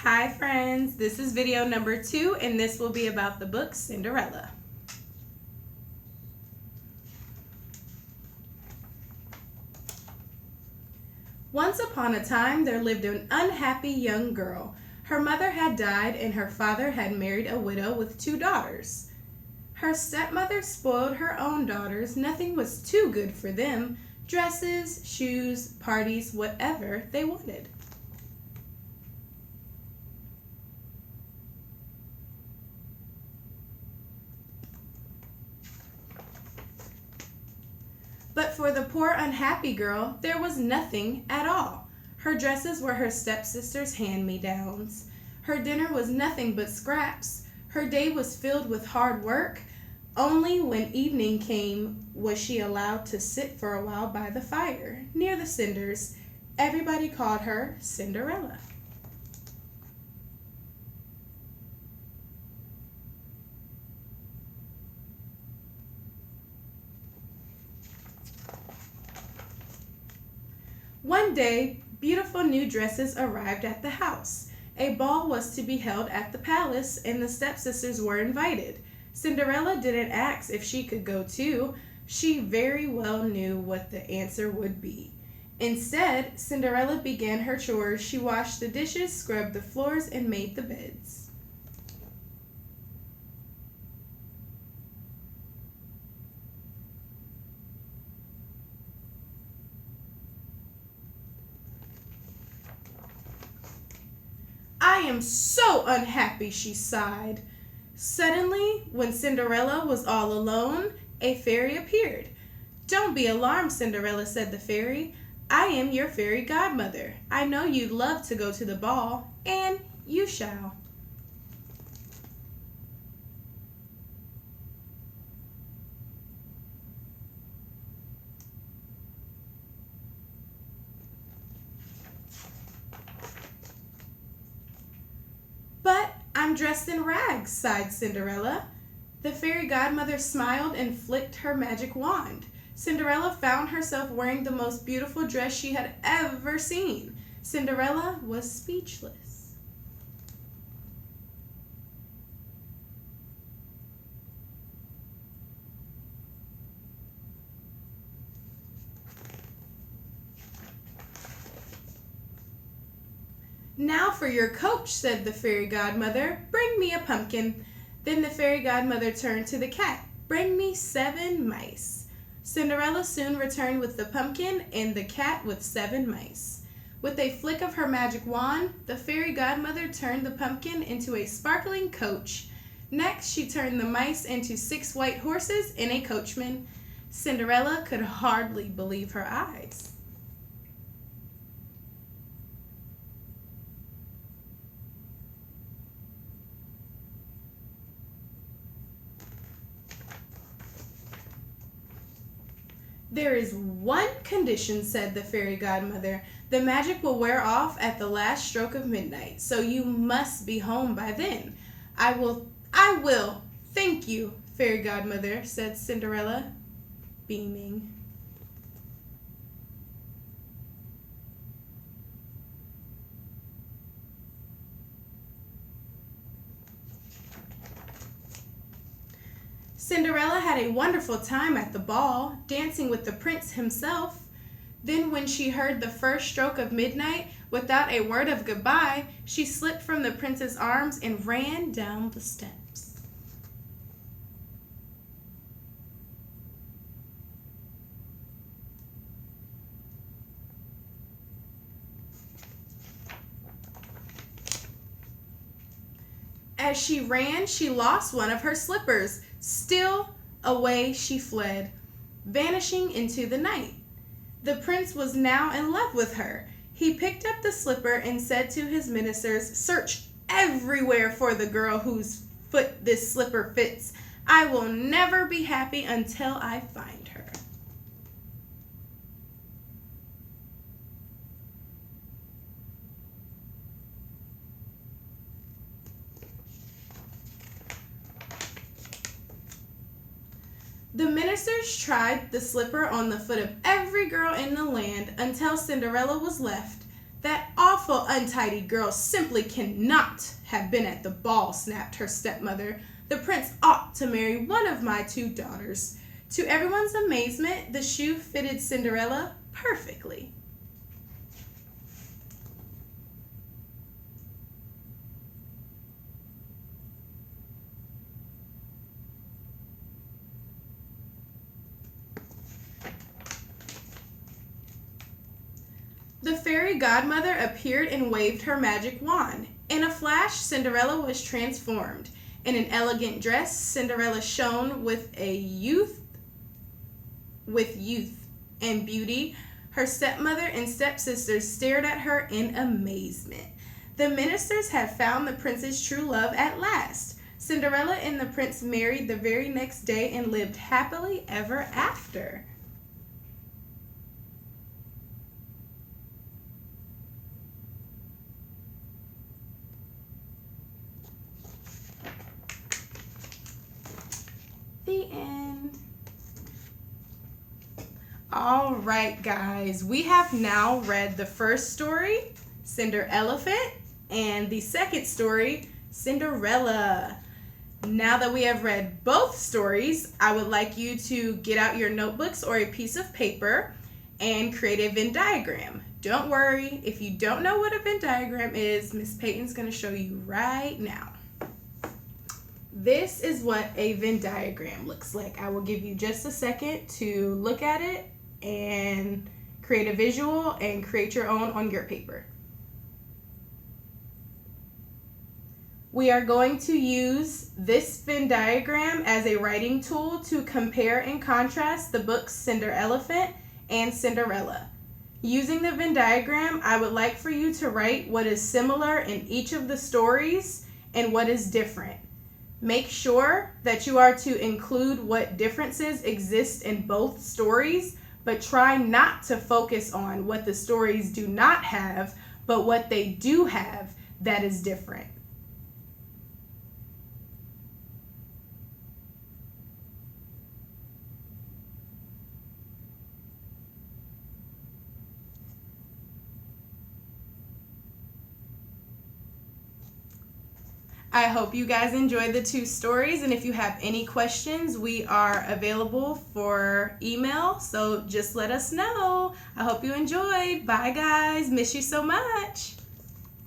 Hi friends, this is video number 2 and this will be about the book Cinderella. Once upon a time there lived an unhappy young girl. Her mother had died and her father had married a widow with 2 daughters. Her stepmother spoiled her own daughters. Nothing was too good for them. Dresses, shoes, parties, whatever they wanted. But for the poor unhappy girl, there was nothing at all. Her dresses were her stepsister's hand-me-downs. Her dinner was nothing but scraps. Her day was filled with hard work. Only when evening came was she allowed to sit for a while by the fire, near the cinders. Everybody called her Cinderella. One day, beautiful new dresses arrived at the house. A ball was to be held at the palace, and the stepsisters were invited. Cinderella didn't ask if she could go too. She very well knew what the answer would be. Instead, Cinderella began her chores. She washed the dishes, scrubbed the floors, and made the beds. "I am so unhappy," she sighed. Suddenly, when Cinderella was all alone, a fairy appeared. "Don't be alarmed, Cinderella," said the fairy. "I am your fairy godmother. I know you'd love to go to the ball, and you shall." "But I'm dressed in rags," sighed Cinderella. The fairy godmother smiled and flicked her magic wand. Cinderella found herself wearing the most beautiful dress she had ever seen. Cinderella was speechless. "Now for your coach," said the fairy godmother. "Bring me a pumpkin." Then the fairy godmother turned to the cat. "Bring me 7 mice." Cinderella soon returned with the pumpkin and the cat with 7 mice. With a flick of her magic wand, the fairy godmother turned the pumpkin into a sparkling coach. Next, she turned the mice into 6 white horses and a coachman. Cinderella could hardly believe her eyes. "There is one condition," said the fairy godmother. "The magic will wear off at the last stroke of midnight, so you must be home by then." I will, thank you, fairy godmother," said Cinderella, beaming. Cinderella had a wonderful time at the ball, dancing with the prince himself. Then when she heard the first stroke of midnight, without a word of goodbye, she slipped from the prince's arms and ran down the steps. As she ran, she lost one of her slippers. Still away she fled, vanishing into the night. The prince was now in love with her. He picked up the slipper and said to his ministers, "Search everywhere for the girl whose foot this slipper fits. I will never be happy until I find her." The ministers tried the slipper on the foot of every girl in the land until Cinderella was left. That awful awful untidy girl simply cannot have been at the ball," snapped her stepmother. "The prince ought to marry one of my 2 daughters." To everyone's amazement, the shoe fitted Cinderella perfectly. The fairy godmother appeared and waved her magic wand. In a flash, Cinderella was transformed. In an elegant dress, Cinderella shone with youth and beauty. Her stepmother and stepsisters stared at her in amazement. The ministers had found the prince's true love at last. Cinderella and the prince married the very next day and lived happily ever after. The end. All right, guys, we have now read the first story, Cinderelephant, and the second story, Cinderella. Now that we have read both stories, I would like you to get out your notebooks or a piece of paper and create a Venn diagram. Don't worry, if you don't know what a Venn diagram is, Miss Peyton's going to show you right now. This is what a Venn diagram looks like. I will give you just a second to look at it and create a visual and create your own on your paper. We are going to use this Venn diagram as a writing tool to compare and contrast the books Cinderelephant and Cinderella. Using the Venn diagram, I would like for you to write what is similar in each of the stories and what is different. Make sure that you are to include what differences exist in both stories, but try not to focus on what the stories do not have, but what they do have that is different. I hope you guys enjoyed the 2 stories, and if you have any questions, we are available for email, so just let us know. I hope you enjoyed. Bye, guys. Miss you so much.